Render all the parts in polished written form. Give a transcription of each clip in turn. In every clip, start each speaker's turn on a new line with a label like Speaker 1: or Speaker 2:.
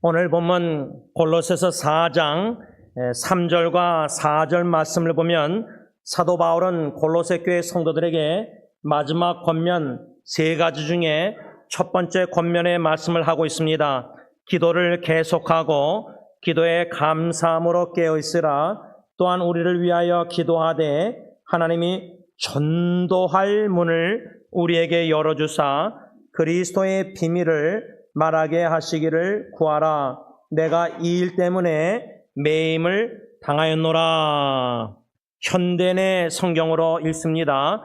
Speaker 1: 오늘 본문 골로새서 4장 3절과 4절 말씀을 보면 사도 바울은 골로새 교회 성도들에게 마지막 권면 3가지 중에 첫 번째 권면의 말씀을 하고 있습니다. 기도를 계속하고 기도에 감사함으로 깨어있으라. 또한 우리를 위하여 기도하되 하나님이 전도할 문을 우리에게 열어주사 그리스도의 비밀을 말하게 하시기를 구하라. 내가 이 일 때문에 매임을 당하였노라. 현대내 성경으로 읽습니다.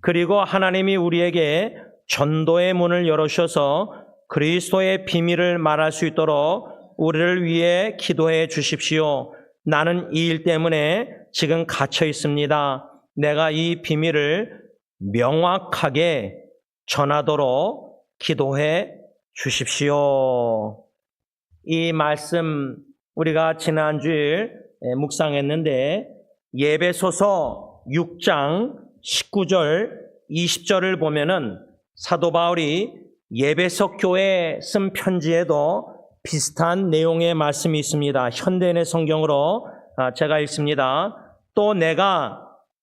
Speaker 1: 그리고 하나님이 우리에게 전도의 문을 열어주셔서 그리스도의 비밀을 말할 수 있도록 우리를 위해 기도해 주십시오. 나는 이 일 때문에 지금 갇혀 있습니다. 내가 이 비밀을 명확하게 전하도록 기도해 주십시오. 이 말씀 우리가 지난주에 묵상했는데 예배소서 6장 19절 20절을 보면은 사도 바울이 예배석 교회에 쓴 편지에도 비슷한 내용의 말씀이 있습니다. 현대인의 성경으로 제가 읽습니다. 또 내가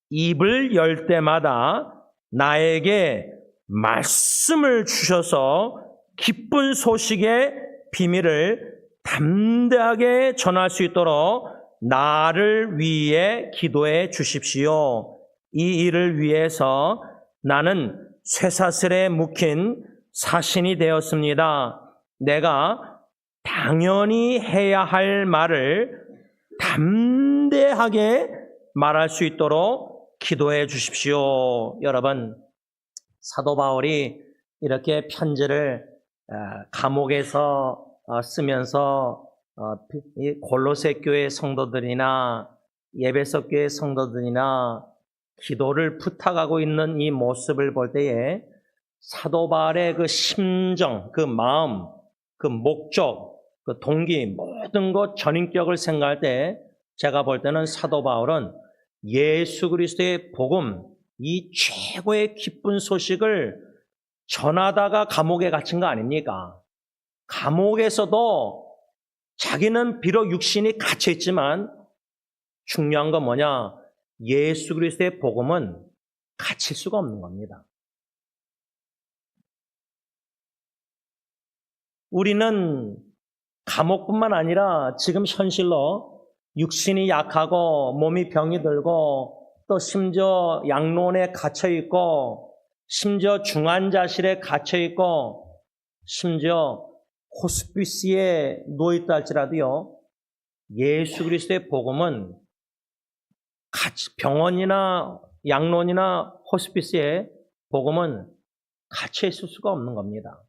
Speaker 1: 입을 열 때마다 나에게 말씀을 주셔서 기쁜 소식의 비밀을 담대하게 전할 수 있도록 나를 위해 기도해 주십시오. 이 일을 위해서 나는 쇠사슬에 묵힌 사신이 되었습니다. 내가 당연히 해야 할 말을 담대하게 말할 수 있도록 기도해 주십시오. 여러분, 사도 바울이 이렇게 편지를 감옥에서 쓰면서 이 골로새 교회 성도들이나 예배석 교회 성도들이나 기도를 부탁하고 있는 이 모습을 볼 때에 사도 바울의 그 심정, 그 마음, 그 목적, 그 동기, 모든 것 전인격을 생각할 때 제가 볼 때는 사도 바울은 예수 그리스도의 복음, 이 최고의 기쁜 소식을 전하다가 감옥에 갇힌 거 아닙니까? 감옥에서도 자기는 비록 육신이 갇혀 있지만 중요한 건 뭐냐? 예수 그리스도의 복음은 갇힐 수가 없는 겁니다. 우리는 감옥뿐만 아니라 지금 현실로 육신이 약하고 몸이 병이 들고 또 심지어 양로원에 갇혀 있고 심지어 중환자실에 갇혀 있고 심지어 호스피스에 누워있다 할지라도요, 예수 그리스도의 복음은 병원이나 양로원이나 호스피스에 복음은 갇혀 있을 수가 없는 겁니다.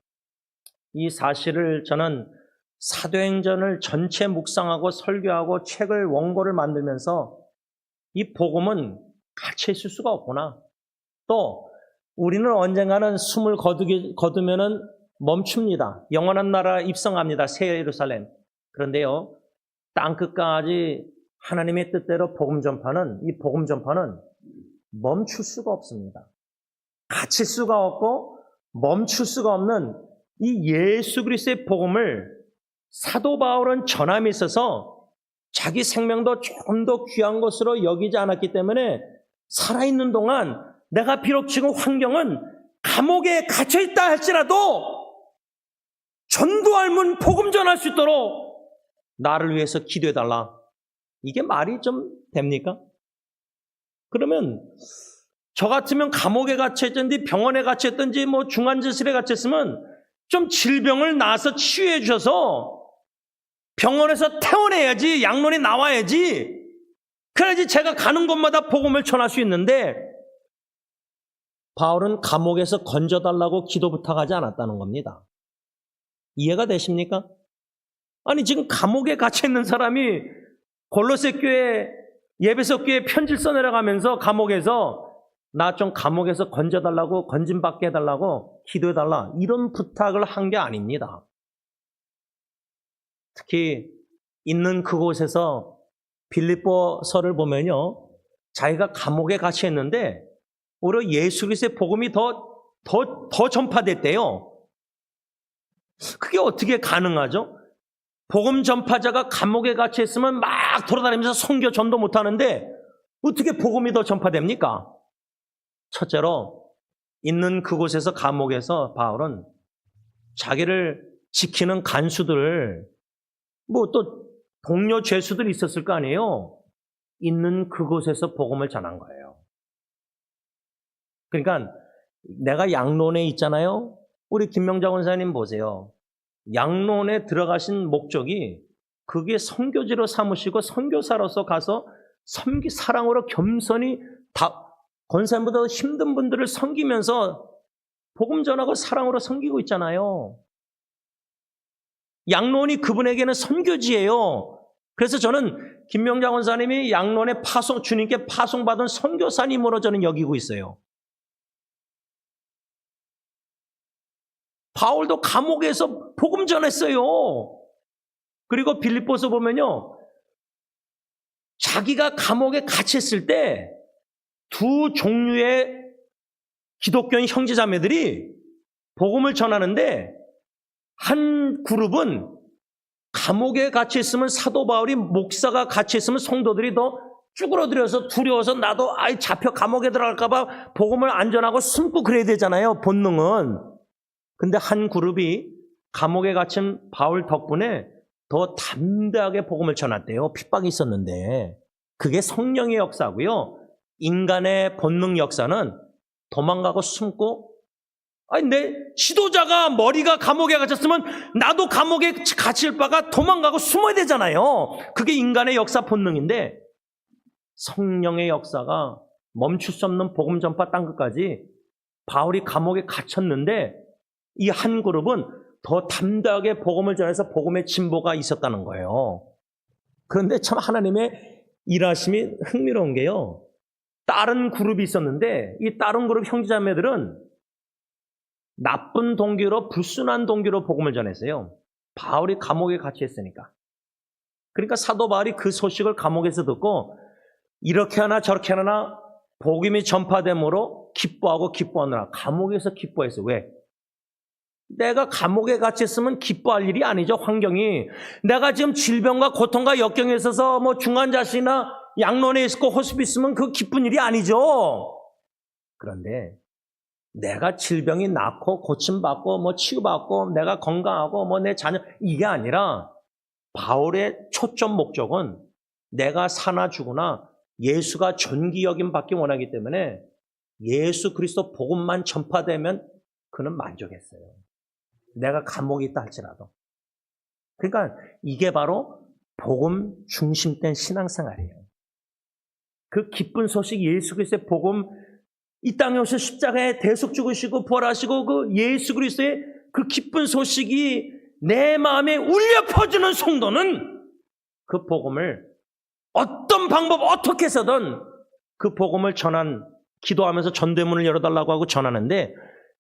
Speaker 1: 이 사실을 저는 사도행전을 전체 묵상하고 설교하고 책을 원고를 만들면서 이 복음은 갇혀 있을 수가 없구나. 또 우리는 언젠가는 숨을 거두면은 멈춥니다. 영원한 나라 입성합니다. 새 예루살렘. 그런데요, 땅끝까지 하나님의 뜻대로 이 복음 전파는 멈출 수가 없습니다. 갇힐 수가 없고 멈출 수가 없는 이 예수 그리스도의 복음을 사도 바울은 전함에 있어서 자기 생명도 조금 더 귀한 것으로 여기지 않았기 때문에 살아있는 동안 내가 비록 지금 환경은 감옥에 갇혀있다 할지라도 전도할 문 복음 전할 수 있도록 나를 위해서 기도해달라. 이게 말이 좀 됩니까? 그러면 저 같으면 감옥에 갇혀있든지 병원에 갇혀있든지 뭐 중환자실에 갇혔으면 좀 질병을 나아서 치유해 주셔서 병원에서 퇴원해야지, 양론이 나와야지. 그래야지 제가 가는 곳마다 복음을 전할 수 있는데 바울은 감옥에서 건져달라고 기도 부탁하지 않았다는 겁니다. 이해가 되십니까? 아니 지금 감옥에 갇혀있는 사람이 골로새 교회, 예배석 교회 편지를 써내려가면서 감옥에서 나 좀 감옥에서 건져달라고, 건짐받게 해달라고 기도해달라, 이런 부탁을 한 게 아닙니다. 특히 있는 그곳에서 빌립보서를 보면요, 자기가 감옥에 갇혀 있는데 오히려 예수 그리스도의 복음이 더 전파됐대요. 그게 어떻게 가능하죠? 복음 전파자가 감옥에 갇혀 있으면 막 돌아다니면서 선교 전도 못하는데 어떻게 복음이 더 전파됩니까? 첫째로 있는 그곳에서 감옥에서 바울은 자기를 지키는 간수들, 뭐 또 동료 죄수들이 있었을 거 아니에요. 있는 그곳에서 복음을 전한 거예요. 그러니까 내가 양론에 있잖아요. 우리 김명자 원사님 보세요. 양론에 들어가신 목적이 그게 선교지로 삼으시고 선교사로서 가서 사랑으로 겸손히 권사님보다 힘든 분들을 섬기면서 복음 전하고 사랑으로 섬기고 있잖아요. 양론이 그분에게는 선교지예요. 그래서 저는 김명자 원사님이 양론에 주님께 파송받은 선교사님으로 저는 여기고 있어요. 바울도 감옥에서 복음 전했어요. 그리고 빌립보서 보면요. 자기가 감옥에 갇혔을 때 두 종류의 기독교인 형제자매들이 복음을 전하는데 한 그룹은 감옥에 갇혀 있으면 사도 바울이 목사가 갇혀 있으면 성도들이 더 쭈그러들여서 두려워서 나도 잡혀 감옥에 들어갈까 봐 복음을 안전하고 숨고 그래야 되잖아요. 본능은. 근데 한 그룹이 감옥에 갇힌 바울 덕분에 더 담대하게 복음을 전했대요. 핍박이 있었는데. 그게 성령의 역사고요. 인간의 본능 역사는 도망가고 숨고 내 지도자가 머리가 감옥에 갇혔으면 나도 감옥에 갇힐 바가 도망가고 숨어야 되잖아요. 그게 인간의 역사 본능인데 성령의 역사가 멈출 수 없는 복음 전파 땅 끝까지 바울이 감옥에 갇혔는데 이 한 그룹은 더 담대하게 복음을 전해서 복음의 진보가 있었다는 거예요. 그런데 참 하나님의 일하심이 흥미로운 게요. 다른 그룹이 있었는데 이 다른 그룹 형제자매들은 나쁜 동기로 불순한 동기로 복음을 전했어요. 바울이 감옥에 갇혀 있으니까. 그러니까 사도 바울이 그 소식을 감옥에서 듣고 이렇게 하나 저렇게 하나 복음이 전파됨으로 기뻐하느라 감옥에서 기뻐했어요. 왜? 내가 감옥에 갇혀 있으면 기뻐할 일이 아니죠. 환경이. 내가 지금 질병과 고통과 역경에 있어서 뭐 중환자실이나 양론에 있고 호스피스 있으면 그 기쁜 일이 아니죠. 그런데 내가 질병이 낫고 고침받고 뭐 치유받고 내가 건강하고 뭐 내 자녀 이게 아니라 바울의 초점 목적은 내가 사나 죽으나 예수가 존귀 여김 받기 원하기 때문에 예수 그리스도 복음만 전파되면 그는 만족했어요. 내가 감옥에 있다 할지라도. 그러니까 이게 바로 복음 중심된 신앙생활이에요. 그 기쁜 소식 예수 그리스도의 복음 이 땅에 오셔 십자가에 대속 죽으시고 부활하시고 그 예수 그리스도의 그 기쁜 소식이 내 마음에 울려 퍼지는 성도는 그 복음을 어떤 방법 어떻게 해서든 그 복음을 기도하면서 전대문을 열어달라고 하고 전하는데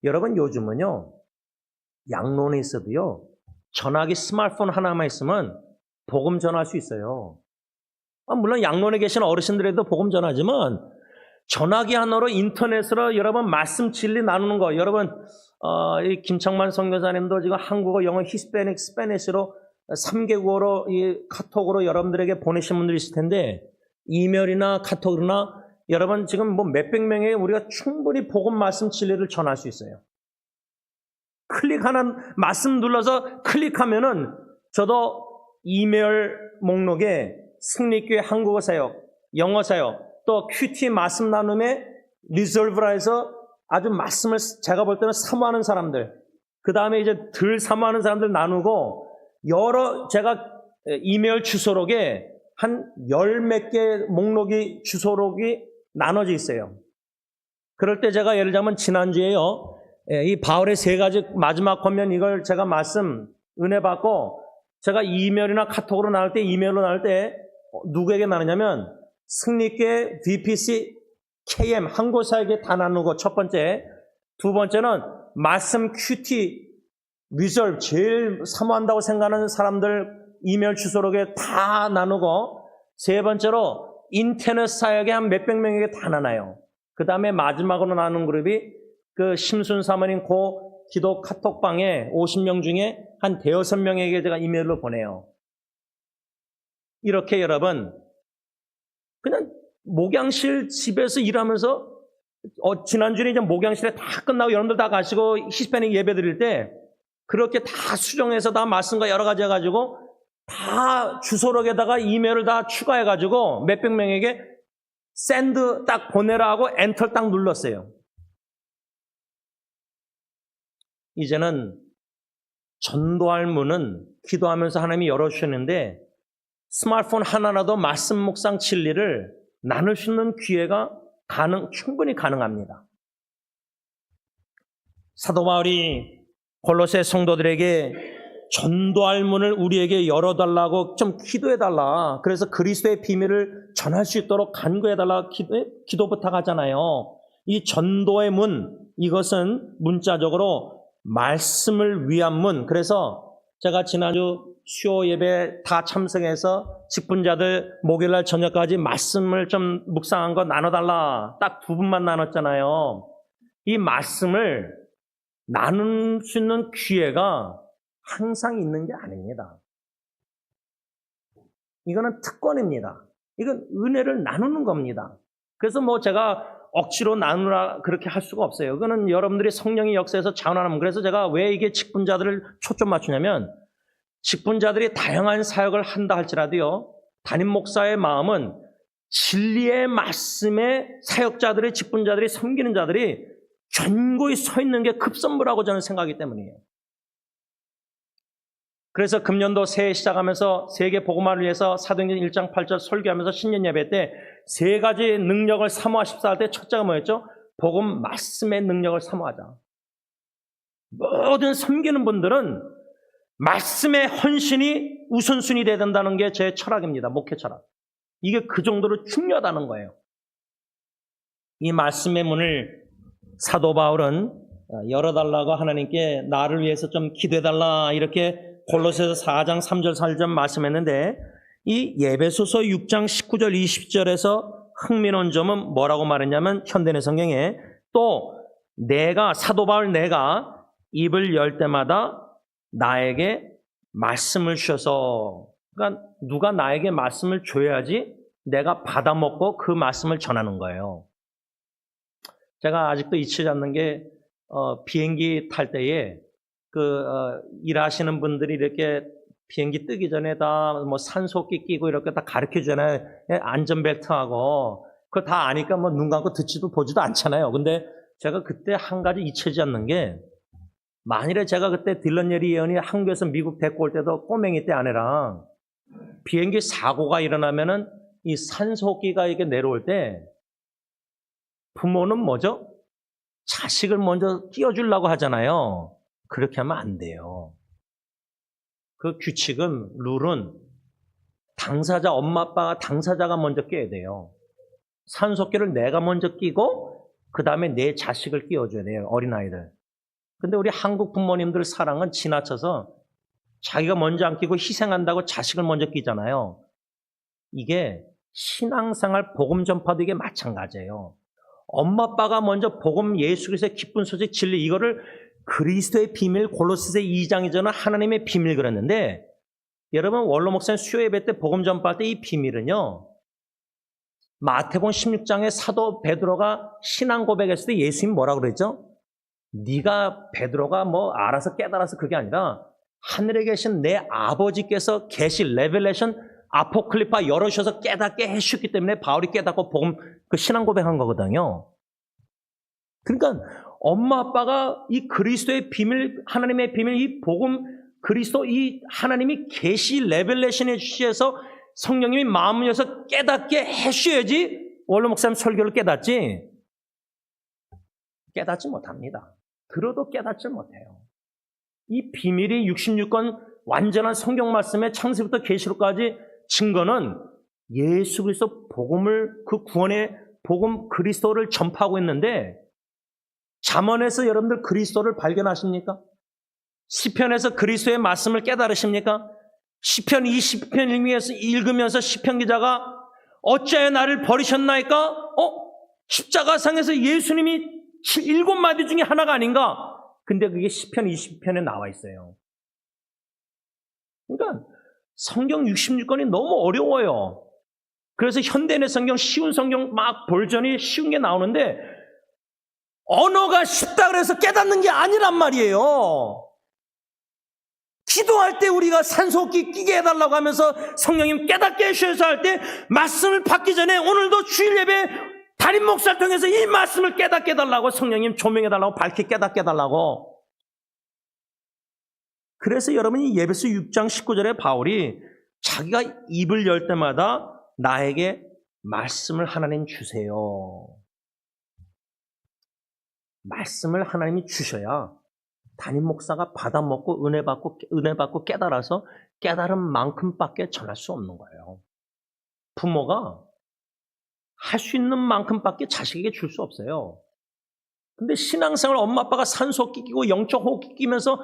Speaker 1: 여러분 요즘은요 양론에 있어도요 전화기 스마트폰 하나만 있으면 복음 전할 수 있어요. 물론 양론에 계신 어르신들에도 복음 전하지만 전화기 하나로 인터넷으로 여러분 말씀 진리 나누는 거 여러분 이 김창만 선교사님도 지금 한국어, 영어, 히스패닉, 스페니쉬로 3개국어로 이 카톡으로 여러분들에게 보내신 분들이 있을 텐데 이메일이나 카톡이나 여러분 지금 뭐 몇백 명에 우리가 충분히 복음 말씀 진리를 전할 수 있어요. 클릭하는 말씀 눌러서 클릭하면은 저도 이메일 목록에 승리교회 한국어 사역, 영어 사역, 또 큐티 말씀 나눔에 리졸브라 해서 아주 말씀을 제가 볼 때는 사모하는 사람들, 그 다음에 이제 덜 사모하는 사람들 나누고 제가 이메일 주소록에 한 열 몇 개 주소록이 나눠져 있어요. 그럴 때 제가 예를 들자면 지난주에요, 이 바울의 3가지 마지막 권면 이걸 제가 은혜 받고 제가 이메일이나 카톡으로 나눌 때 이메일로 나눌 때 누구에게 나누냐면 승리교회 VPC KM 한국사에게 다 나누고 첫 번째, 두 번째는 말씀 큐티 리졸브 제일 사모한다고 생각하는 사람들 이메일 주소록에 다 나누고 세 번째로 인터넷 사역에 한 몇백 명에게 다 나눠요. 그 다음에 마지막으로 나눈 그룹이 그 심순 사모님 기도 카톡방에 50명 중에 한 5-6명에게 제가 이메일로 보내요. 이렇게 여러분 그냥 목양실 집에서 일하면서 지난주에 이제 목양실에 다 끝나고 여러분들 다 가시고 히스패닉 예배 드릴 때 그렇게 다 수정해서 다 말씀과 여러 가지 해가지고 다 주소록에다가 이메일을 다 추가해가지고 몇백 명에게 샌드 딱 보내라 하고 엔터 딱 눌렀어요. 이제는 전도할 문은 기도하면서 하나님이 열어주셨는데 스마트폰 하나라도 말씀 묵상 진리를 나눌 수 있는 기회가 충분히 가능합니다. 사도 바울이 골로새 성도들에게 전도할 문을 우리에게 열어달라고 좀 기도해달라. 그래서 그리스도의 비밀을 전할 수 있도록 간구해달라 기도 부탁하잖아요. 이 전도의 문, 이것은 문자적으로 말씀을 위한 문. 그래서 제가 지난주 수요 예배 다 참석해서 직분자들 목요일날 저녁까지 말씀을 좀 묵상한 거 나눠달라. 딱 2분만 나눴잖아요. 이 말씀을 나눌 수 있는 기회가 항상 있는 게 아닙니다. 이거는 특권입니다. 이건 은혜를 나누는 겁니다. 그래서 뭐 제가 억지로 나누라 그렇게 할 수가 없어요. 그거는 여러분들이 성령의 역사에서 자원하는. 그래서 제가 왜 이게 직분자들을 초점 맞추냐면 직분자들이 다양한 사역을 한다 할지라도요, 담임 목사의 마음은 진리의 말씀에 사역자들의 직분자들이 섬기는 자들이 견고히 서 있는 게 급선무라고 저는 생각하기 때문이에요. 그래서 금년도 새해 시작하면서 세계 복음화를 위해서 사도행전 1장 8절 설교하면서 신년 예배 때 3가지 능력을 사모하십사 할 때 첫째가 뭐였죠? 복음 말씀의 능력을 사모하자. 모든 섬기는 분들은 말씀의 헌신이 우선순위 돼야 된다는 게 제 철학입니다. 목회 철학. 이게 그 정도로 중요하다는 거예요. 이 말씀의 문을 사도 바울은 열어달라고 하나님께 나를 위해서 좀 기도해달라 이렇게 골로새서 4장 3절 4절 말씀했는데 이 예배소서 6장 19절 20절에서 흥미로운 점은 뭐라고 말했냐면 현대의 성경에 또 내가 사도 바울 내가 입을 열 때마다 나에게 말씀을 주셔서 그러니까 누가 나에게 말씀을 줘야지 내가 받아먹고 그 말씀을 전하는 거예요. 제가 아직도 잊히지 않는 게 비행기 탈 때에 일하시는 분들이 이렇게 비행기 뜨기 전에 다 뭐 산소끼 끼고 이렇게 다 가르쳐 주잖아요. 안전벨트하고. 그거 다 아니까 뭐 눈 감고 듣지도 보지도 않잖아요. 근데 제가 그때 한 가지 잊혀지지 않는 게 만일에 제가 그때 딜런 예리 예언이 한국에서 미국 데리고 올 때도 꼬맹이 때 아내랑 비행기 사고가 일어나면은 이 산소끼가 이렇게 내려올 때 부모는 뭐죠? 자식을 먼저 끼워주려고 하잖아요. 그렇게 하면 안 돼요. 그 규칙은, 룰은 당사자, 엄마, 아빠가 당사자가 먼저 끼워야 돼요. 산소끼를 내가 먼저 끼고 그 다음에 내 자식을 끼워줘야 돼요. 어린아이들. 근데 우리 한국 부모님들 사랑은 지나쳐서 자기가 먼저 안 끼고 희생한다고 자식을 먼저 끼잖아요. 이게 신앙생활 복음 전파도 이게 마찬가지예요. 엄마 아빠가 먼저 복음 예수 그리스도의 기쁜 소식 진리 이거를 그리스도의 비밀 골로새서 2장이잖아 하나님의 비밀 그랬는데 여러분 원로 목사님 수요 예배 때 복음 전파할 때 이 비밀은요 마태복음 16장에 사도 베드로가 신앙 고백했을 때 예수님 뭐라고 그랬죠? 네가 베드로가 뭐 알아서 깨달아서 그게 아니라 하늘에 계신 내 아버지께서 계시 레벨레이션 아포클리파 열어주셔서 깨닫게 해주셨기 때문에 바울이 깨닫고 복음 그 신앙 고백한 거거든요. 그러니까 엄마 아빠가 이 그리스도의 비밀 하나님의 비밀 이 복음 그리스도 이 하나님이 계시 레벨레이션 해주셔서 성령님이 마음을 열어서 깨닫게 해주셔야지 원로 목사님 설교를 깨닫지 못합니다. 들어도 깨닫지 못해요. 이 비밀이 66권 완전한 성경 말씀의 창세부터 계시록까지 증거는 예수 그리스도 복음을 그 구원의 복음 그리스도를 전파하고 있는데 잠언에서 여러분들 그리스도를 발견하십니까? 시편에서 그리스도의 말씀을 깨달으십니까? 시편 20편 읽으면서 시편 기자가 어찌하여 나를 버리셨나이까? 십자가상에서 예수님이 7마디 중에 하나가 아닌가? 근데 그게 시편 20편에 나와 있어요. 그러니까 성경 66권이 너무 어려워요. 그래서 현대인의 성경, 쉬운 성경 막 버전이 쉬운 게 나오는데 언어가 쉽다 그래서 깨닫는 게 아니란 말이에요. 기도할 때 우리가 산소호흡기 끼게 해달라고 하면서 성령님 깨닫게 해주셔서 할 때 말씀을 받기 전에 오늘도 주일 예배 담임 목사를 통해서 이 말씀을 깨닫게 해달라고 성령님 조명해달라고 밝게 깨닫게 해달라고. 그래서 여러분이 예배서 6장 19절에 바울이 자기가 입을 열 때마다 나에게 말씀을 하나님 주세요. 말씀을 하나님이 주셔야 담임 목사가 받아먹고 은혜 받고 깨달아서 깨달은 만큼밖에 전할 수 없는 거예요. 부모가 할 수 있는 만큼밖에 자식에게 줄 수 없어요. 근데 신앙생활 엄마 아빠가 산소호흡기 끼고 영적 호흡기 끼면서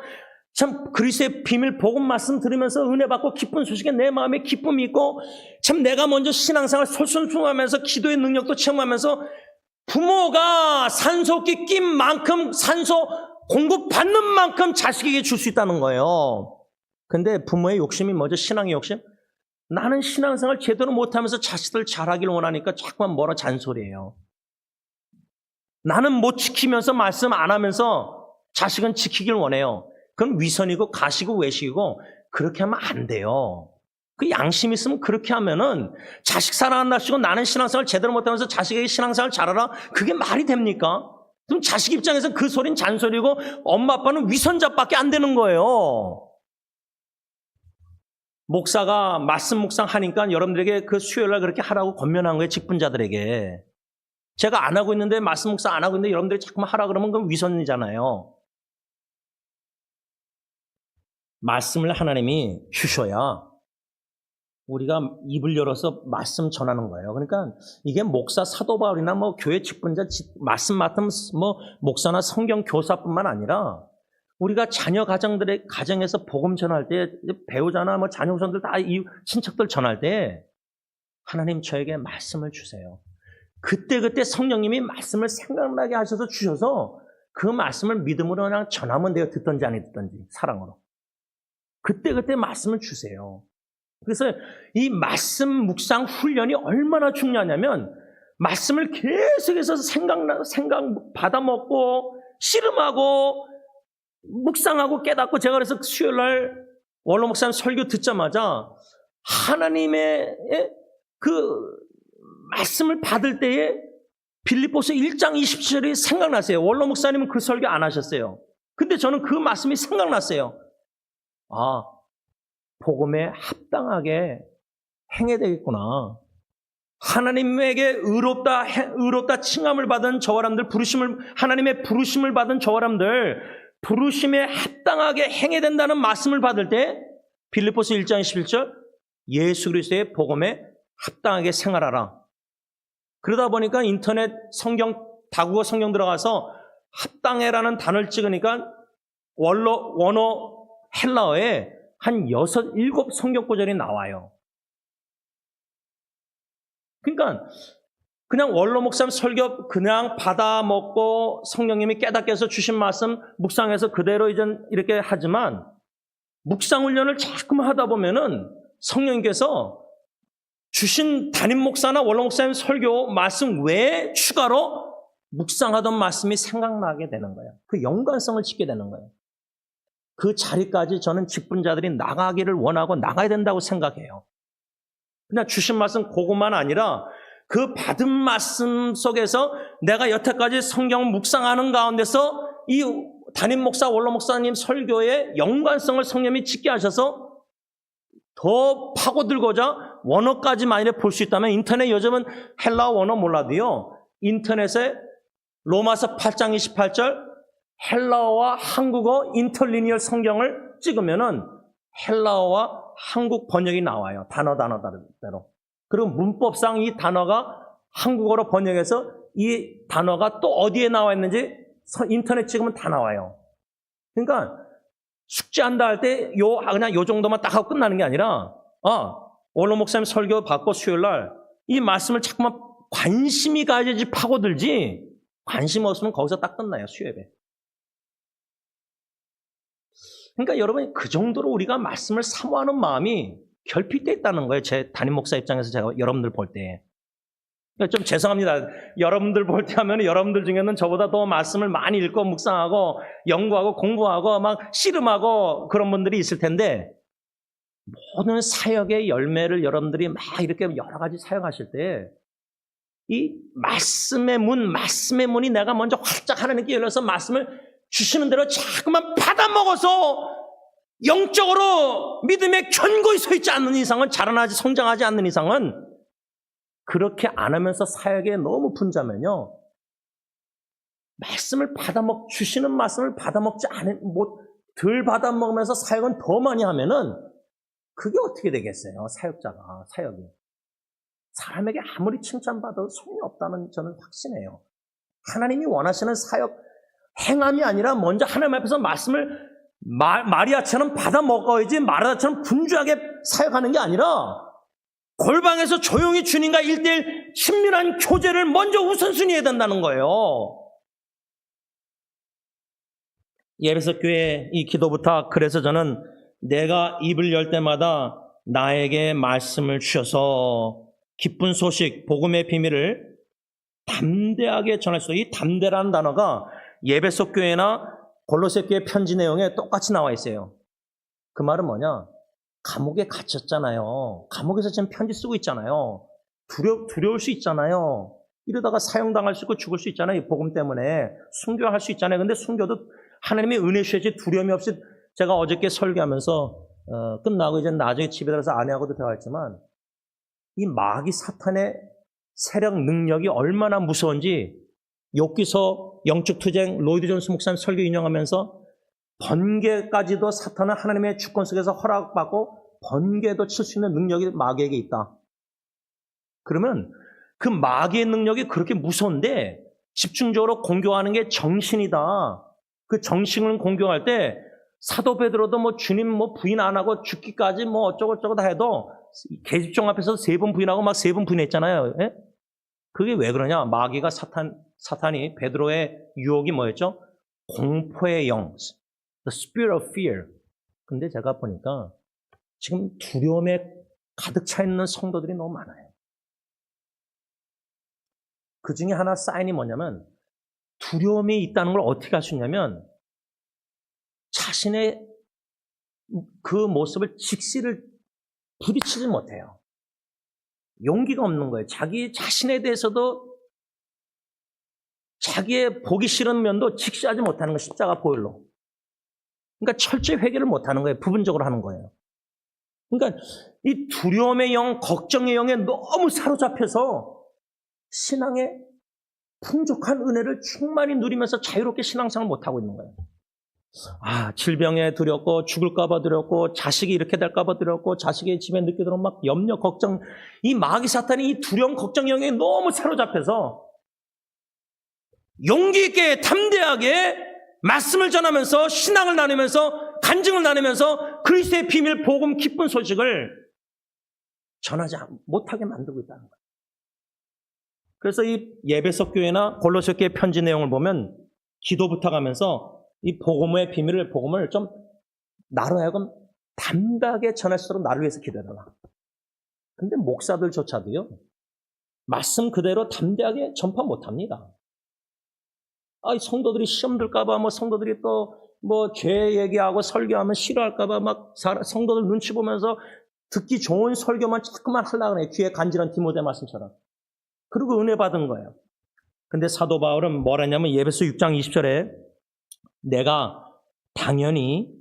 Speaker 1: 참 그리스도의 비밀 복음 말씀 들으면서 은혜 받고 기쁜 소식에 내 마음에 기쁨이 있고 참 내가 먼저 신앙생활 솔선수범하면서 기도의 능력도 체험하면서 부모가 산소호흡기 낀 만큼 산소 공급받는 만큼 자식에게 줄 수 있다는 거예요. 근데 부모의 욕심이 뭐죠? 신앙의 욕심? 나는 신앙생활 제대로 못하면서 자식들 잘하기를 원하니까 자꾸만 뭐라 잔소리해요. 나는 못 지키면서 말씀 안 하면서 자식은 지키길 원해요. 그건 위선이고 가시고 외식이고 그렇게 하면 안 돼요. 그 양심 있으면 그렇게 하면은 자식 사랑한다시고 나는 신앙생활 제대로 못하면서 자식에게 신앙생활 잘하라? 그게 말이 됩니까? 그럼 자식 입장에서 그 소린 잔소리고 엄마 아빠는 위선자밖에 안 되는 거예요. 목사가 말씀 묵상하니까 여러분들에게 그 수요일날 그렇게 하라고 권면한 거예요. 직분자들에게. 제가 안 하고 있는데 말씀 묵상 안 하고 있는데 여러분들이 자꾸만 하라 그러면 그건 위선이잖아요. 말씀을 하나님이 주셔야 우리가 입을 열어서 말씀 전하는 거예요. 그러니까 이게 목사 사도 바울이나 뭐 교회 직분자 말씀 맡은 뭐 목사나 성경 교사뿐만 아니라 우리가 자녀 가정에서 복음 전할 때 배우자나 뭐 자녀 후손들 다 이 친척들 전할 때 하나님 저에게 말씀을 주세요. 그때 성령님이 말씀을 생각나게 하셔서 주셔서 그 말씀을 믿음으로 그냥 전하면 돼요. 듣든지 안 듣든지 사랑으로. 그때 말씀을 주세요. 그래서 이 말씀 묵상 훈련이 얼마나 중요하냐면 말씀을 계속해서 생각 받아먹고 씨름하고 묵상하고 깨닫고 제가 그래서 수요일날 원로 목사님 설교 듣자마자 하나님의 그 말씀을 받을 때에 빌립보서 1장 27절이 생각났어요. 원로 목사님은 그 설교 안 하셨어요. 근데 저는 그 말씀이 생각났어요. 아, 복음에 합당하게 행해야 되겠구나. 하나님에게 의롭다 칭함을 받은 저 사람들, 하나님의 부르심을 받은 저 사람들, 부르심에 합당하게 행해야 된다는 말씀을 받을 때 빌립보서 1장 11절 예수 그리스도의 복음에 합당하게 생활하라. 그러다 보니까 인터넷 다국어 성경 들어가서 합당해라는 단어를 찍으니까 원어 헬라어에 한 6, 7 성경 구절이 나와요. 그러니까 그냥 원로 목사님 설교 그냥 받아먹고 성령님이 깨닫게 해서 주신 말씀 묵상해서 그대로 이렇게 하지만 묵상 훈련을 자꾸만 하다 보면은 성령님께서 주신 담임 목사나 원로 목사님 설교 말씀 외에 추가로 묵상하던 말씀이 생각나게 되는 거예요. 그 연관성을 짓게 되는 거예요. 그 자리까지 저는 직분자들이 나가기를 원하고 나가야 된다고 생각해요. 그냥 주신 말씀 그것만 아니라 그 받은 말씀 속에서 내가 여태까지 성경 묵상하는 가운데서 이 담임 목사, 원로 목사님 설교의 연관성을 성령님이 짓게 하셔서 더 파고들고자 원어까지 만일에 볼 수 있다면 인터넷 요즘은 헬라어 원어 몰라도요. 인터넷에 로마서 8장 28절 헬라어와 한국어 인터리니얼 성경을 찍으면은 헬라어와 한국 번역이 나와요. 단어대로. 그리고 문법상 이 단어가 한국어로 번역해서 이 단어가 또 어디에 나와 있는지 인터넷 찍으면 다 나와요. 그러니까 숙제한다 할 때 그냥 요 정도만 딱 하고 끝나는 게 아니라 원로 목사님 설교 받고 수요일날 이 말씀을 자꾸만 관심이 가야지 파고들지 관심 없으면 거기서 딱 끝나요. 수요예배. 그러니까 여러분 그 정도로 우리가 말씀을 사모하는 마음이 결핍돼 있다는 거예요. 제 담임 목사 입장에서 제가 여러분들 볼 때. 좀 죄송합니다. 여러분들 볼 때 하면 여러분들 중에는 저보다 더 말씀을 많이 읽고 묵상하고 연구하고 공부하고 막 씨름하고 그런 분들이 있을 텐데 모든 사역의 열매를 여러분들이 막 이렇게 여러 가지 사역하실 때 이 말씀의 문이 내가 먼저 활짝 하나님께 열려서 말씀을 주시는 대로 자꾸만 받아먹어서 영적으로 믿음에 견고히 서 있지 않는 이상은 자라나지 성장하지 않는 이상은 그렇게 안 하면서 사역에 너무 분자면요. 주시는 말씀을 받아먹지 않은, 덜 받아먹으면서 사역은 더 많이 하면은 그게 어떻게 되겠어요? 사역이. 사람에게 아무리 칭찬받아도 소용이 없다는 저는 확신해요. 하나님이 원하시는 사역, 행함이 아니라 먼저 하나님 앞에서 말씀을 마리아처럼 받아먹어야지 마리아처럼 분주하게 사역하는 게 아니라 골방에서 조용히 주님과 1:1 친밀한 교제를 먼저 우선순위 해야 된다는 거예요. 예배석 교회 이 기도 부탁, 그래서 저는 내가 입을 열 때마다 나에게 말씀을 주셔서 기쁜 소식, 복음의 비밀을 담대하게 전할 수 있어요. 이 담대라는 단어가 예배석 교회나 골로새 교회 편지 내용에 똑같이 나와 있어요. 그 말은 뭐냐? 감옥에 갇혔잖아요. 감옥에서 지금 편지 쓰고 있잖아요. 두려울 수 있잖아요. 이러다가 사형당할 수 있고 죽을 수 있잖아요. 이 복음 때문에 순교할 수 있잖아요. 근데 순교도 하나님의 은혜 주셔야지 두려움이 없이. 제가 어저께 설교하면서 끝나고 이제 나중에 집에 들어서 아내하고도 대화했지만 이 마귀 사탄의 세력 능력이 얼마나 무서운지 욥기서 영적 투쟁 로이드 존스 목사님 설교 인용하면서 번개까지도 사탄은 하나님의 주권 속에서 허락받고 번개도 칠 수 있는 능력이 마귀에게 있다. 그러면 그 마귀의 능력이 그렇게 무서운데 집중적으로 공격하는 게 정신이다. 그 정신을 공격할 때 사도 베드로도 주님 부인 안 하고 죽기까지 어쩌고저쩌고 다 해도 계집종 앞에서 3번 부인하고 막 3번 부인했잖아요. 예? 그게 왜 그러냐? 마귀가 사탄이 베드로의 유혹이 뭐였죠? 공포의 영, the spirit of fear. 근데 제가 보니까 지금 두려움에 가득 차 있는 성도들이 너무 많아요. 그 중에 하나 사인이 뭐냐면 두려움이 있다는 걸 어떻게 알 수 있냐면 자신의 그 모습을 직시를 부딪히지 못해요. 용기가 없는 거예요. 자기 자신에 대해서도 자기의 보기 싫은 면도 직시하지 못하는 거, 십자가 보혈로. 그러니까 철저히 회개를 못하는 거예요. 부분적으로 하는 거예요. 그러니까 이 두려움의 영, 걱정의 영에 너무 사로잡혀서 신앙의 풍족한 은혜를 충만히 누리면서 자유롭게 신앙생활을 못하고 있는 거예요. 질병에 두렵고 죽을까봐 두렵고 자식이 이렇게 될까봐 두렵고 자식의 집에 늦게 들어오면 막 염려, 걱정. 이 마귀 사탄이 이 두려움, 걱정 영에 너무 사로잡혀서 용기 있게 담대하게 말씀을 전하면서 신앙을 나누면서 간증을 나누면서 그리스도의 비밀, 복음, 기쁜 소식을 전하지 못하게 만들고 있다는 거예요. 그래서 이 예배석 교회나 골로새 교회 편지 내용을 보면 기도 부탁하면서 이 복음을 좀 나로 하여금 담대하게 전할 수 있도록 나를 위해서 기도해달라. 근데 목사들조차도요, 말씀 그대로 담대하게 전파 못합니다. 성도들이 시험 들까봐, 성도들이 또, 죄 얘기하고 설교하면 싫어할까봐 막 성도들 눈치 보면서 듣기 좋은 설교만 자꾸만 하려고 그래요. 귀에 간지런 디모데 말씀처럼. 그리고 은혜 받은 거예요. 근데 사도 바울은 뭐라 했냐면 예배서 6장 20절에 내가 당연히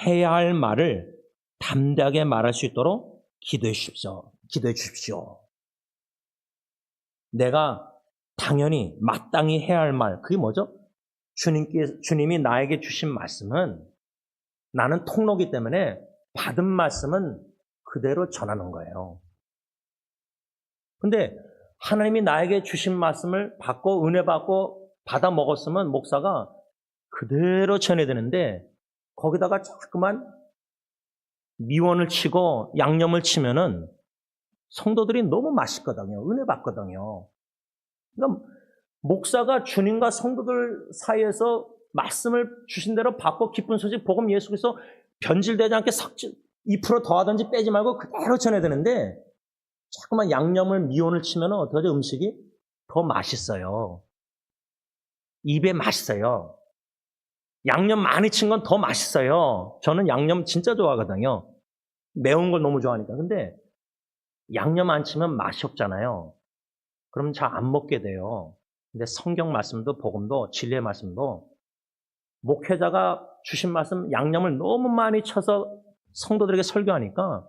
Speaker 1: 해야 할 말을 담대하게 말할 수 있도록 기도해 주십시오. 내가 당연히 마땅히 해야 할 말, 그게 뭐죠? 주님이 나에게 주신 말씀은 나는 통로이기 때문에 받은 말씀은 그대로 전하는 거예요. 근데 하나님이 나에게 주신 말씀을 받고 은혜 받고 받아 먹었으면 목사가 그대로 전해야 되는데 거기다가 자꾸만 미원을 치고 양념을 치면은 성도들이 너무 맛있거든요. 은혜 받거든요. 그러니까 목사가 주님과 성도들 사이에서 말씀을 주신 대로 받고 기쁜 소식 복음 예수 그리스도 변질되지 않게 2% 더하든지 빼지 말고 그대로 전해야 되는데 자꾸만 양념을 미온을 치면 어떡하죠? 음식이 더 맛있어요. 입에 맛있어요. 양념 많이 친 건 더 맛있어요. 저는 양념 진짜 좋아하거든요. 매운 걸 너무 좋아하니까. 근데 양념 안 치면 맛이 없잖아요. 그럼 잘 안 먹게 돼요. 근데 성경 말씀도 복음도 진리의 말씀도 목회자가 주신 말씀 양념을 너무 많이 쳐서 성도들에게 설교하니까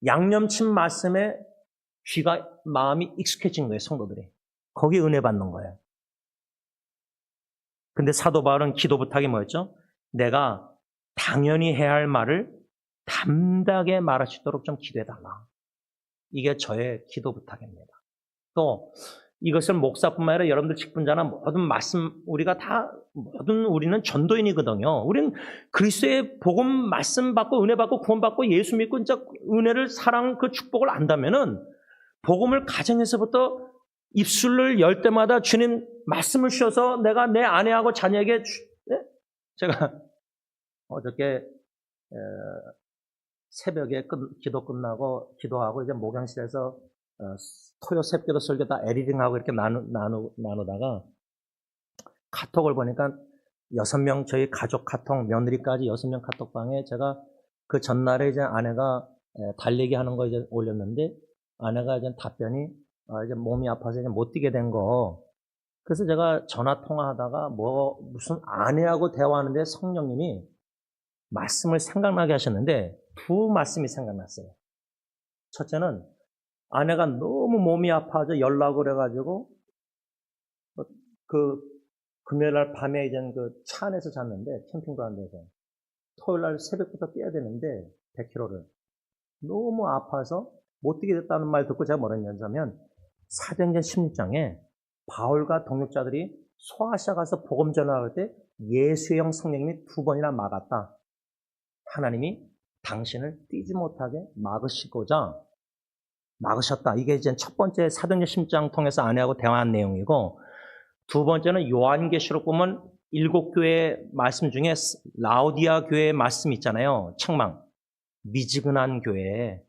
Speaker 1: 양념친 말씀에 귀가 마음이 익숙해진 거예요. 성도들이. 거기에 은혜 받는 거예요. 근데 사도 바울은 기도 부탁이 뭐였죠? 내가 당연히 해야 할 말을 담대하게 말할 수 있도록 좀 기도해달라. 이게 저의 기도 부탁입니다. 또 이것을 목사뿐만 아니라 여러분들 직분자나 모든 말씀 우리는 전도인이거든요. 우리는 그리스도의 복음 말씀 받고 은혜 받고 구원 받고 예수 믿고 진짜 은혜를 사랑 그 축복을 안다면은 복음을 가정에서부터 입술을 열 때마다 주님 말씀을 주셔서 내가 내 아내하고 자녀에게 제가 어저께 새벽에 기도 끝나고 기도하고 이제 목양실에서 토요 새벽기도 설교 다 에디팅하고 이렇게 나누다가 카톡을 보니까 6명 저희 가족 카톡 며느리까지 6명 카톡방에 제가 그 전날에 이제 아내가 달리기 하는 거 이제 올렸는데 아내가 이제 답변이 이제 몸이 아파서 이제 못 뛰게 된 거. 그래서 제가 전화 통화하다가 무슨 아내하고 대화하는데 성령님이 말씀을 생각나게 하셨는데 두 말씀이 생각났어요. 첫째는 아내가 너무 몸이 아파서 연락을 해가지고 그 금요일 날 밤에 이제 그 차 안에서 잤는데 캠핑 가는 데서 토요일 날 새벽부터 뛰어야 되는데 100km를 너무 아파서 못 뛰게 됐다는 말 듣고 제가 뭐라 했냐면 사도행전 16장에 바울과 동역자들이 소아시아 가서 복음 전하할 때 예수의 형 성령님이 2번이나 막았다. 하나님이 당신을 뛰지 못하게 막으셨다. 이게 이제 첫 번째 사도행전 16장 통해서 아내하고 대화한 내용이고 두 번째는 요한계시록 보면 7교회 말씀 중에 라오디아 교회의 말씀 있잖아요. 책망. 미지근한 교회.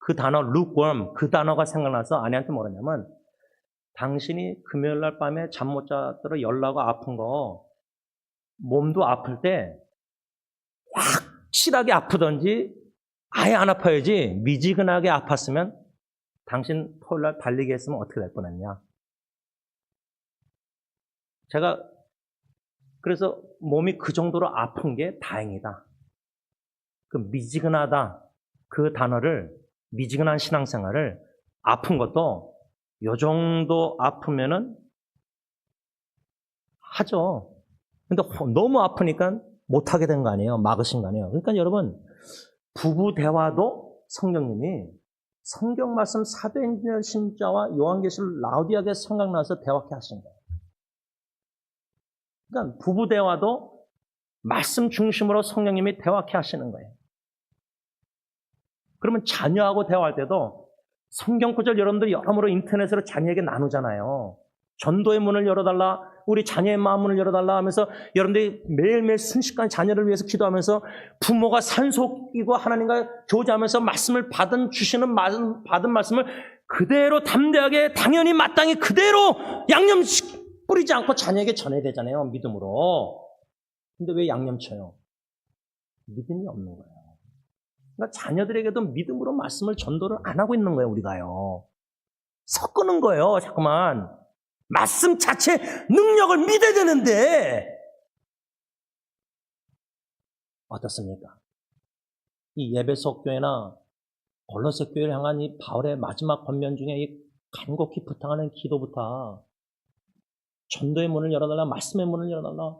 Speaker 1: 그 단어 lukewarm 그 단어가 생각나서 아내한테 뭐랬냐면 당신이 금요일 날 밤에 잠 못 자도록 열나고 아픈 거 몸도 아플 때 확실하게 아프던지 아예 안 아파야지 미지근하게 아팠으면 당신 토요일 날 달리기 했으면 어떻게 될 뻔했냐. 제가 그래서 몸이 그 정도로 아픈 게 다행이다. 그 미지근하다 그 단어를 미지근한 신앙생활을 아픈 것도 요 정도 아프면은 하죠. 근데 너무 아프니까 못하게 된 거 아니에요. 막으신 거 아니에요. 그러니까 여러분 부부 대화도 성령님이 성경 말씀 사도행전 신자와 요한계시록 라오디아게 생각나서 대화케 하신 거예요. 그러니까 부부 대화도 말씀 중심으로 성령님이 대화케 하시는 거예요. 그러면 자녀하고 대화할 때도 성경 구절 여러분들이 여러모로 인터넷으로 자녀에게 나누잖아요. 전도의 문을 열어달라, 우리 자녀의 마음 문을 열어달라 하면서 여러분들이 매일매일 순식간 자녀를 위해서 기도하면서 부모가 산속이고 하나님과 교제하면서 말씀을 받은 말씀을 그대로 담대하게 당연히 마땅히 그대로 양념 뿌리지 않고 자녀에게 전해야 되잖아요. 믿음으로. 근데 왜 양념 쳐요? 믿음이 없는 거예요. 그러니까 자녀들에게도 믿음으로 말씀을 전도를 안 하고 있는 거예요. 우리가요. 섞는 거예요. 자꾸만. 말씀 자체 능력을 믿어야 되는데 어떻습니까? 이 에베소 교회나 골로새 교회를 향한 이 바울의 마지막 권면 중에 이 간곡히 부탁하는 기도부터 전도의 문을 열어달라, 말씀의 문을 열어달라,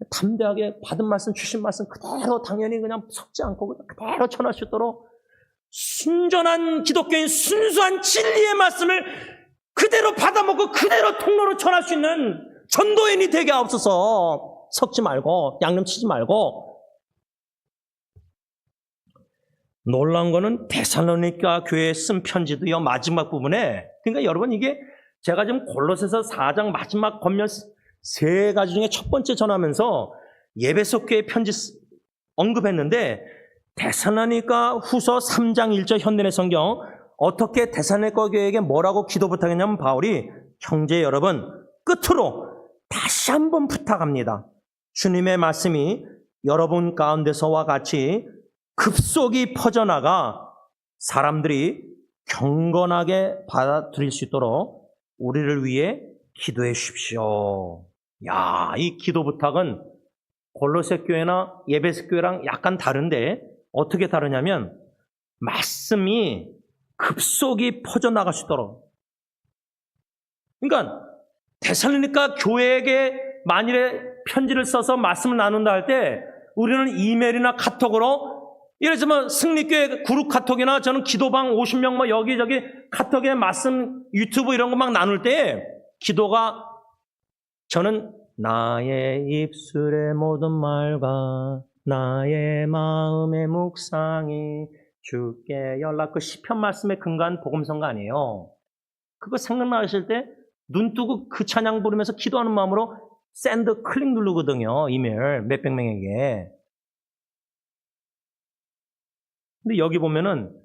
Speaker 1: 담대하게 받은 말씀, 주신 말씀 그대로 당연히 그냥 섞지 않고 그대로 전할 수 있도록 순전한 기독교인 순수한 진리의 말씀을 그대로 받아먹고 그대로 통로로 전할 수 있는 전도인이 되게 하옵소서. 섞지 말고 양념 치지 말고. 놀라운 거는 데살로니가 교회에 쓴 편지도요. 마지막 부분에 그러니까 여러분 이게 제가 지금 골로새서 4장 마지막 권면 3가지 중에 첫 번째 전하면서 예배소 교회 편지 언급했는데 데살로니가 후서 3장 1절 현대의 성경, 어떻게 데살로니가 교회에게 뭐라고 기도 부탁했냐면 바울이 형제 여러분, 끝으로 다시 한번 부탁합니다. 주님의 말씀이 여러분 가운데서와 같이 급속히 퍼져나가 사람들이 경건하게 받아들일 수 있도록 우리를 위해 기도해 주십시오. 야, 이 기도 부탁은 골로새 교회나 에베소 교회랑 약간 다른데 어떻게 다르냐면 말씀이 급속히 퍼져나갈 수 있도록. 그러니까 데살로니가 교회에게 만일에 편지를 써서 말씀을 나눈다 할 때 우리는 이메일이나 카톡으로, 예를 들면 승리교회 그룹 카톡이나 저는 기도방 50명 뭐 여기저기 카톡에 말씀 유튜브 이런 거 막 나눌 때 기도가, 저는 나의 입술의 모든 말과 나의 마음의 묵상이 주께 연락, 그 시편 말씀에 근거한 복음성가 아니에요. 그거 생각나실 때 눈 뜨고 그 찬양 부르면서 기도하는 마음으로 샌드 클릭 누르거든요. 이메일 몇백 명에게. 근데 여기 보면은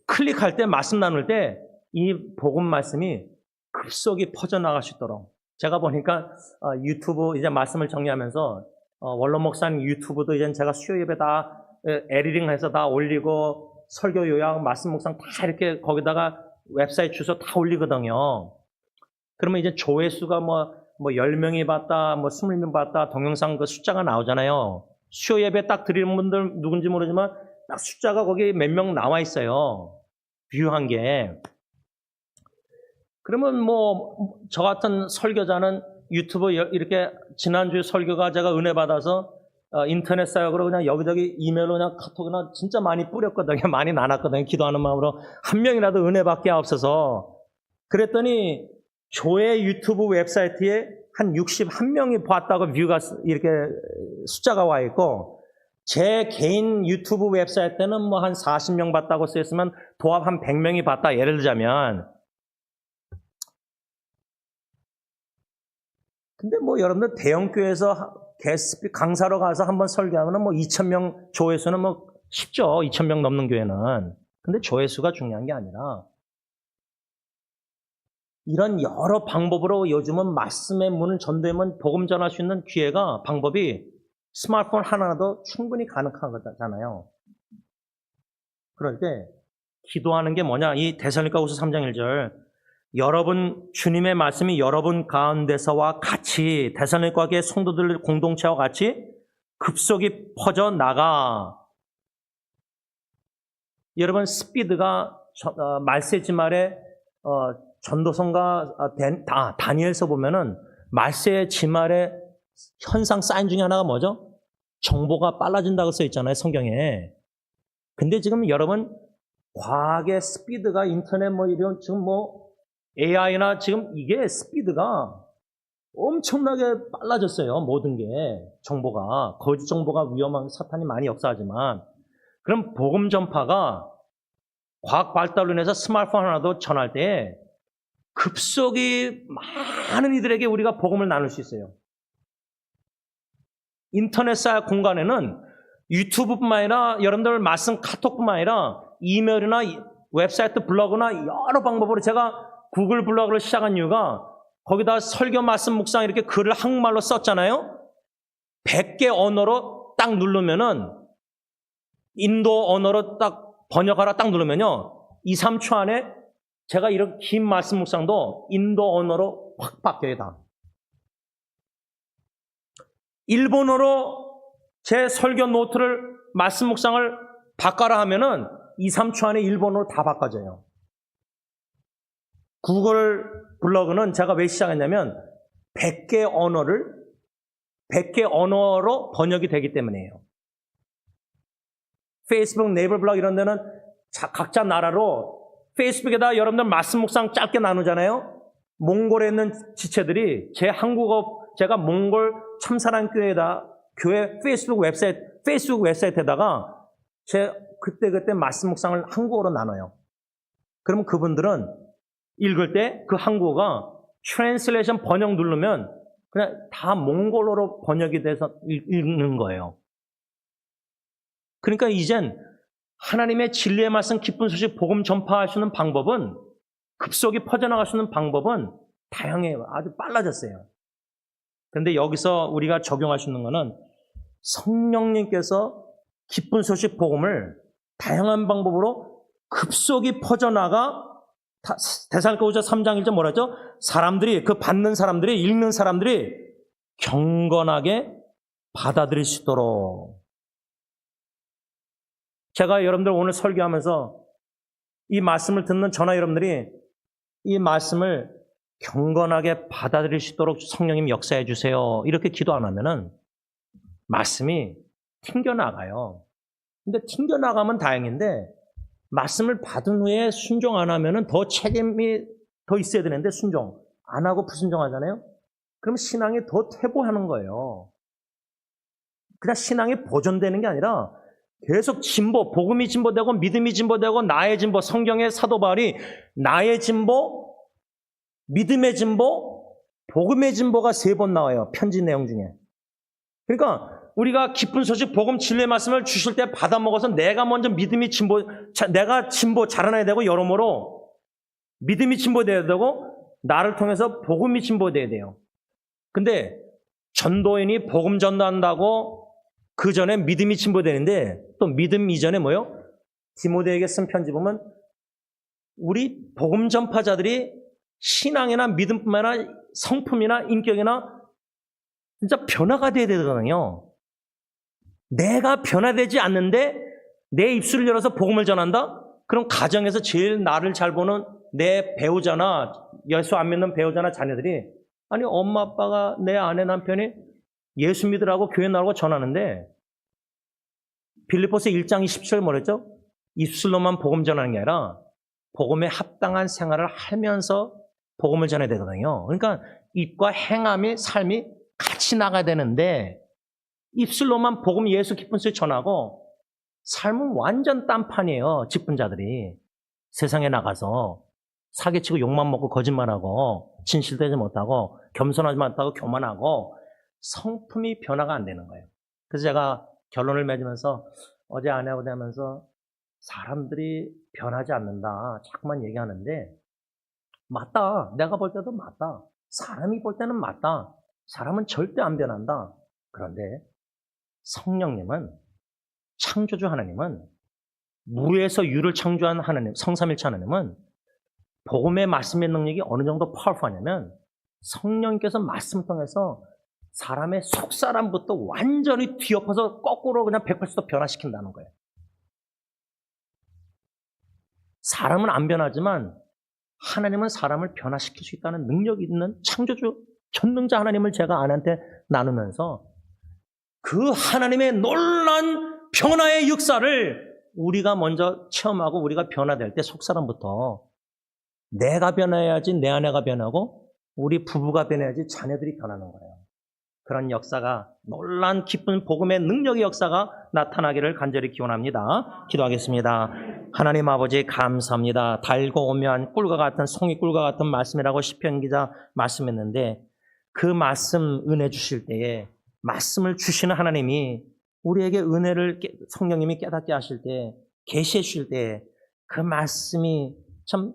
Speaker 1: 클릭할 때 말씀 나눌 때 이 복음 말씀이 급속히 퍼져나갈 수 있도록. 제가 보니까 유튜브 이제 말씀을 정리하면서 원로 목사님 유튜브도 이제 제가 수요 예배 다 에디팅해서 다 올리고 설교 요약, 말씀 묵상 다 이렇게 거기다가 웹사이트 주소 다 올리거든요. 그러면 이제 조회수가 뭐 10명이 봤다, 뭐 20명 봤다, 동영상 그 숫자가 나오잖아요. 수요 예배 딱 드리는 분들 누군지 모르지만 딱 숫자가 거기 몇 명 나와 있어요. 뷰한 게. 그러면 뭐 저 같은 설교자는 유튜브 이렇게 지난주 설교가 제가 은혜 받아서 인터넷 사역으로 그냥 여기저기 이메일로 그냥 카톡이나 진짜 많이 뿌렸거든요. 많이 나눴거든요. 기도하는 마음으로 한 명이라도 은혜 받게 하옵소서. 그랬더니 교회 유튜브 웹사이트에 한 61명이 봤다고 뷰가 이렇게 숫자가 와 있고, 제 개인 유튜브 웹사이트는 뭐 한 40명 봤다고 쓰였으면 도합 한 100명이 봤다, 예를 들자면. 근데 뭐 여러분들 대형교회에서 게스트 강사로 가서 한번 설교하면 뭐 2,000명 조회수는 뭐 쉽죠. 2,000명 넘는 교회는. 근데 조회수가 중요한 게 아니라 이런 여러 방법으로 요즘은 말씀의 문을 전도하면 복음 전할 수 있는 기회가, 방법이 스마트폰 하나라도 충분히 가능한 거잖아요. 그럴 때 기도하는 게 뭐냐? 이 데살로니가후서 3장 1절, 여러분 주님의 말씀이 여러분 가운데서와 같이, 데살로니가 교회 성도들 공동체와 같이 급속히 퍼져나가. 여러분 스피드가 말세 지말에 전도서가 다니엘서 보면은 말세 지말의 현상 사인 중에 하나가 뭐죠? 정보가 빨라진다고 써 있잖아요, 성경에. 근데 지금 여러분 과학의 스피드가, 인터넷 뭐 이런 지금 뭐 AI나 지금 이게 스피드가 엄청나게 빨라졌어요. 모든 게 정보가, 거짓 정보가 위험한, 사탄이 많이 역사하지만, 그럼 복음 전파가 과학 발달로 인해서 스마트폰 하나도 전할 때 급속히 많은 이들에게 우리가 복음을 나눌 수 있어요. 인터넷 사회 공간에는 유튜브뿐만 아니라 여러분들 말씀 카톡뿐만 아니라 이메일이나 웹사이트, 블로그나 여러 방법으로, 제가 구글 블로그를 시작한 이유가 거기다 설교, 말씀, 묵상 이렇게 글을 한국말로 썼잖아요. 100개 언어로 딱 누르면은, 인도 언어로 딱 번역하라 딱 누르면요, 2, 3초 안에 제가 이런 긴 말씀 묵상도 인도 언어로 확 바뀌어요, 다. 일본어로 제 설교 노트를, 말씀 묵상을 바꿔라 하면은 2, 3초 안에 일본어로 다 바꿔져요. 구글 블로그는 제가 왜 시작했냐면 100개 언어로 번역이 되기 때문이에요. 페이스북, 네이버 블로그 이런 데는 각자 나라로, 페이스북에다 여러분들 말씀 묵상 짧게 나누잖아요. 몽골에 있는 지체들이 제가 몽골 참사랑 교회 페이스북 웹사이트에다가 제 그때 말씀 묵상을 한국어로 나눠요. 그러면 그분들은 읽을 때 그 한국어가 트랜슬레이션 번역 누르면 그냥 다 몽골어로 번역이 돼서 읽는 거예요. 그러니까 이젠 하나님의 진리의 말씀, 기쁜 소식, 복음 전파할 수 있는 방법은, 급속히 퍼져나갈 수 있는 방법은 다양해요. 아주 빨라졌어요. 그런데 여기서 우리가 적용할 수 있는 것은 성령님께서 기쁜 소식, 복음을 다양한 방법으로 급속히 퍼져나가, 데살로니가후서 3장 1절 뭐라죠? 사람들이, 그 받는 사람들이, 읽는 사람들이 경건하게 받아들일 수 있도록. 제가 여러분들 오늘 설교하면서 이 말씀을 듣는 저나 여러분들이 이 말씀을 경건하게 받아들일 수 있도록 성령님 역사해 주세요. 이렇게 기도 안 하면은 말씀이 튕겨나가요. 근데 튕겨나가면 다행인데 말씀을 받은 후에 순종 안 하면은 더 책임이 더 있어야 되는데 순종 안 하고 불순종하잖아요. 그럼 신앙이 더 퇴보하는 거예요. 그냥 신앙이 보존되는 게 아니라 계속 진보, 복음이 진보되고 믿음이 진보되고 나의 진보, 성경의 사도 바울이 나의 진보, 믿음의 진보, 복음의 진보가 3번 나와요. 편지 내용 중에. 그러니까 우리가 기쁜 소식, 복음, 진리의 말씀을 주실 때 받아 먹어서 내가 먼저 믿음이 진보, 내가 진보 자라나야 되고 여러모로 믿음이 진보돼야 되고 나를 통해서 복음이 진보돼야 돼요. 근데 전도인이 복음 전도한다고 그 전에 믿음이 진보되는데 또 믿음 이전에 뭐요? 디모데에게 쓴 편지 보면 우리 복음 전파자들이 신앙이나 믿음뿐만 아니라 성품이나 인격이나 진짜 변화가 돼야 되거든요. 내가 변화되지 않는데 내 입술을 열어서 복음을 전한다? 그럼 가정에서 제일 나를 잘 보는 내 배우자나 예수 안 믿는 배우자나 자녀들이 아니 엄마 아빠가 내 아내 남편이 예수 믿으라고 교회 나오고 전하는데 빌립보서 1장 27절 뭐랬죠? 입술로만 복음 전하는 게 아니라 복음에 합당한 생활을 하면서 복음을 전해야 되거든요. 그러니까 입과 행함이 삶이 같이 나가야 되는데 입술로만 복음 예수 기쁜 소식 전하고 삶은 완전 딴판이에요. 직분자들이 세상에 나가서 사기치고 욕만 먹고 거짓말하고 진실되지 못하고 겸손하지 못하고 교만하고 성품이 변화가 안 되는 거예요. 그래서 제가 결론을 맺으면서 어제 아내하고 대하면서 사람들이 변하지 않는다 자꾸만 얘기하는데 맞다. 내가 볼 때도 맞다. 사람이 볼 때는 맞다. 사람은 절대 안 변한다. 그런데 성령님은 창조주 하나님은 무에서 유를 창조한 하나님 성삼일체 하나님은 복음의 말씀의 능력이 어느 정도 파워풀하냐면 성령님께서 말씀을 통해서 사람의 속사람부터 완전히 뒤엎어서 거꾸로 그냥 180도 변화시킨다는 거예요. 사람은 안 변하지만 하나님은 사람을 변화시킬 수 있다는 능력이 있는 창조주 전능자 하나님을 제가 아내한테 나누면서 그 하나님의 놀라운 변화의 역사를 우리가 먼저 체험하고 우리가 변화될 때 속사람부터 내가 변해야지 내 아내가 변하고 우리 부부가 변해야지 자녀들이 변하는 거예요. 그런 역사가 놀란 기쁜 복음의 능력의 역사가 나타나기를 간절히 기원합니다. 기도하겠습니다. 하나님 아버지 감사합니다. 달고 오면 꿀과 같은 송이꿀과 같은 말씀이라고 시편 기자 말씀했는데 그 말씀 은혜 주실 때에 말씀을 주시는 하나님이 우리에게 은혜를 성령님이 깨닫게 하실 때 계시해 주실 때 그 말씀이 참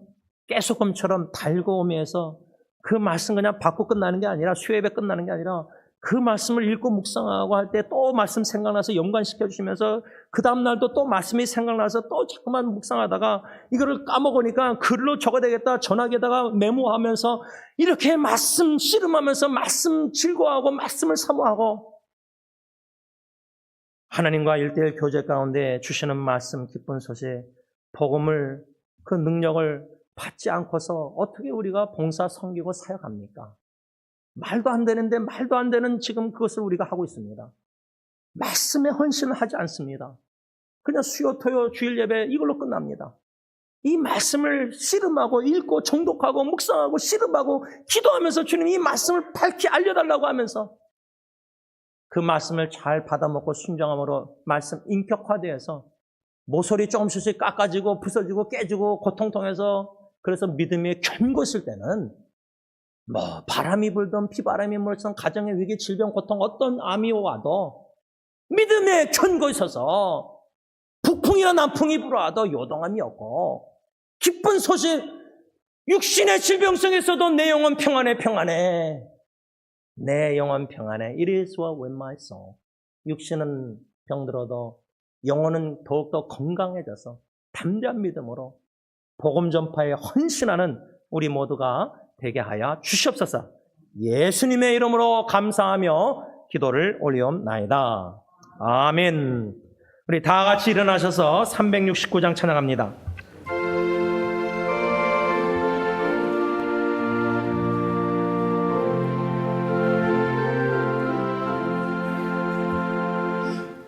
Speaker 1: 깨소금처럼 달고 오면서 그 말씀 그냥 받고 끝나는 게 아니라 수요예배 끝나는 게 아니라 그 말씀을 읽고 묵상하고 할 때 또 말씀 생각나서 연관시켜 주시면서 그 다음날도 또 말씀이 생각나서 또 자꾸만 묵상하다가 이거를 까먹으니까 글로 적어야 되겠다 전화기에다가 메모하면서 이렇게 말씀 씨름하면서 말씀 즐거워하고 말씀을 사모하고 하나님과 일대일 교제 가운데 주시는 말씀 기쁜 소식 복음을 그 능력을 받지 않고서 어떻게 우리가 봉사 섬기고 사역합니까? 말도 안 되는데 말도 안 되는 지금 그것을 우리가 하고 있습니다. 말씀에 헌신을 하지 않습니다. 그냥 수요, 토요, 주일 예배 이걸로 끝납니다. 이 말씀을 씨름하고 읽고 정독하고 묵상하고 씨름하고 기도하면서 주님 이 말씀을 밝히 알려달라고 하면서 그 말씀을 잘 받아먹고 순종함으로 말씀 인격화되어서 모서리 조금씩 깎아지고 부서지고 깨지고 고통통해서 그래서 믿음이 견고했을 때는 뭐 바람이 불든 비바람이 불든 가정의 위기 질병 고통 어떤 암이 와도 믿음에 견고히 서서 태풍이나 남풍이 불어와도 요동함이 없고, 기쁜 소식, 육신의 질병성에서도 내 영혼 평안해, 평안해. 내 영혼 평안해. It is well with my soul. 육신은 병들어도 영혼은 더욱더 건강해져서 담대한 믿음으로 복음 전파에 헌신하는 우리 모두가 되게 하여 주시옵소서. 예수님의 이름으로 감사하며 기도를 올리옵나이다. 아멘. 우리 다 같이 일어나셔서 369장 찬양합니다.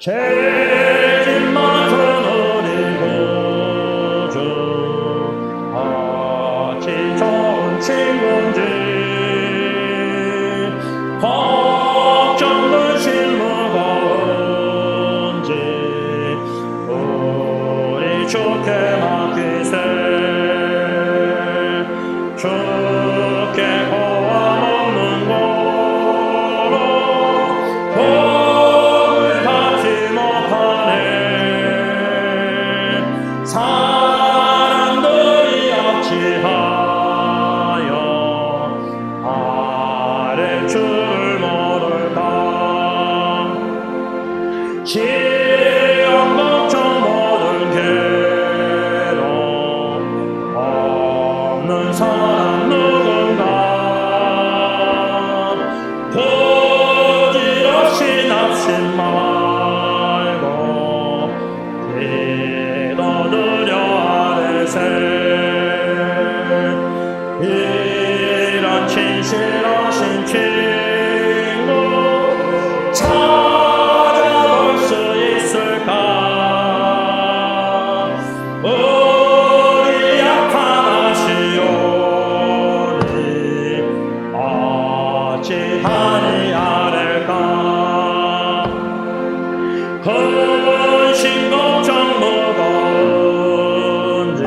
Speaker 1: 죄진 맡은 우리 구주 같이 좋은 친구인지 걱정도 실무가운지 우리 주께 맡기세. 주께 고함 없는 거로 사람들이 억지하여 아래 줄 모를까. 시험 걱정 모든 괴로움 없는 사람 누군가. 부질없이 낙심 말고 기도드려 아뢰세. 이런 진실하신 친구 찾아볼 수 있을까. 우리 약한 아시오니 어찌하니 아랠까. 근심 걱정 무거운지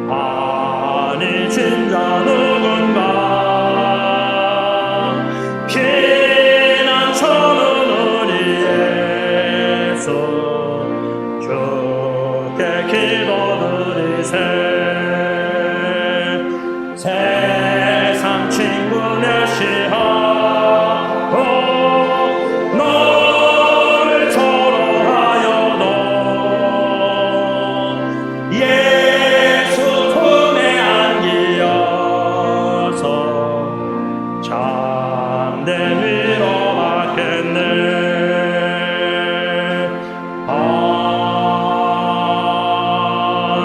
Speaker 1: 아니 진짜 누군가. 피난처는 우리 예수 주께 기도드리세. 세상 친구 멸시하고 너를 초롱하여도 예수 품에 안기어서 참된 위로 받겠네.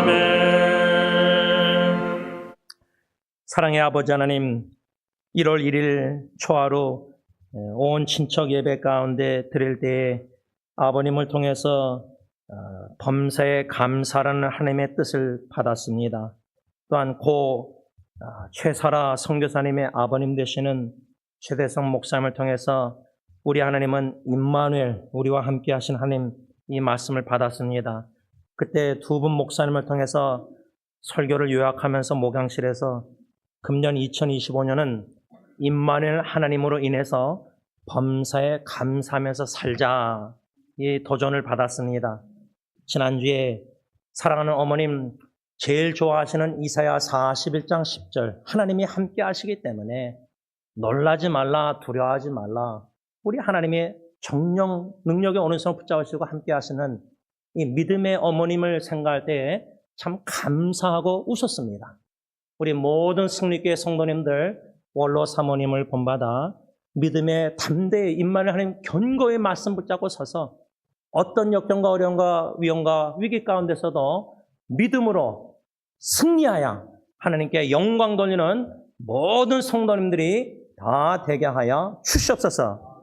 Speaker 1: 아멘. 사랑의 아버지 하나님, 1월 1일 초하루 온 친척 예배 가운데 드릴 때에 아버님을 통해서 범사에 감사라는 하나님의 뜻을 받았습니다. 또한 고 최사라 선교사님의 아버님 되시는 최대성 목사님을 통해서 우리 하나님은 임마누엘, 우리와 함께 하신 하나님, 이 말씀을 받았습니다. 그때 두 분 목사님을 통해서 설교를 요약하면서 목양실에서 금년 2025년은 임마누엘 하나님으로 인해서 범사에 감사하면서 살자, 이 도전을 받았습니다. 지난주에 사랑하는 어머님 제일 좋아하시는 이사야 41장 10절, 하나님이 함께 하시기 때문에 놀라지 말라, 두려워하지 말라. 우리 하나님의 정령 능력의 어느 손을 붙잡으시고 함께 하시는 이 믿음의 어머님을 생각할 때 참 감사하고 웃었습니다. 우리 모든 승리교회 성도님들 원로 사모님을 본받아 믿음의 담대의 임마누엘 하나님 견고의 말씀 붙잡고 서서 어떤 역경과 어려움과 위험과 위기 가운데서도 믿음으로 승리하여 하나님께 영광 돌리는 모든 성도님들이 다 되게 하여 주시옵소서.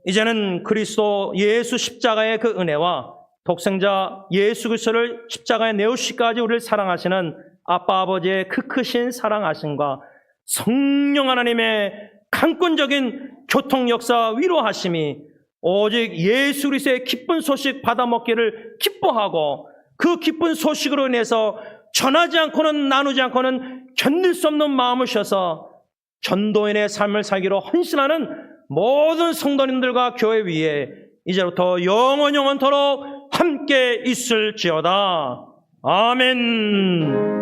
Speaker 1: 이제는 그리스도 예수 십자가의 그 은혜와 독생자 예수 그리스도를 십자가에 내오시기까지 우리를 사랑하시는 아빠 아버지의 그 크신 사랑하심과 성령 하나님의 강권적인 교통 역사 위로하심이 오직 예수 그리스도의 기쁜 소식 받아먹기를 기뻐하고 그 기쁜 소식으로 인해서 전하지 않고는 나누지 않고는 견딜 수 없는 마음을 주셔서 전도인의 삶을 살기로 헌신하는 모든 성도님들과 교회 위에 이제부터 영원토록 함께 있을지어다. 아멘.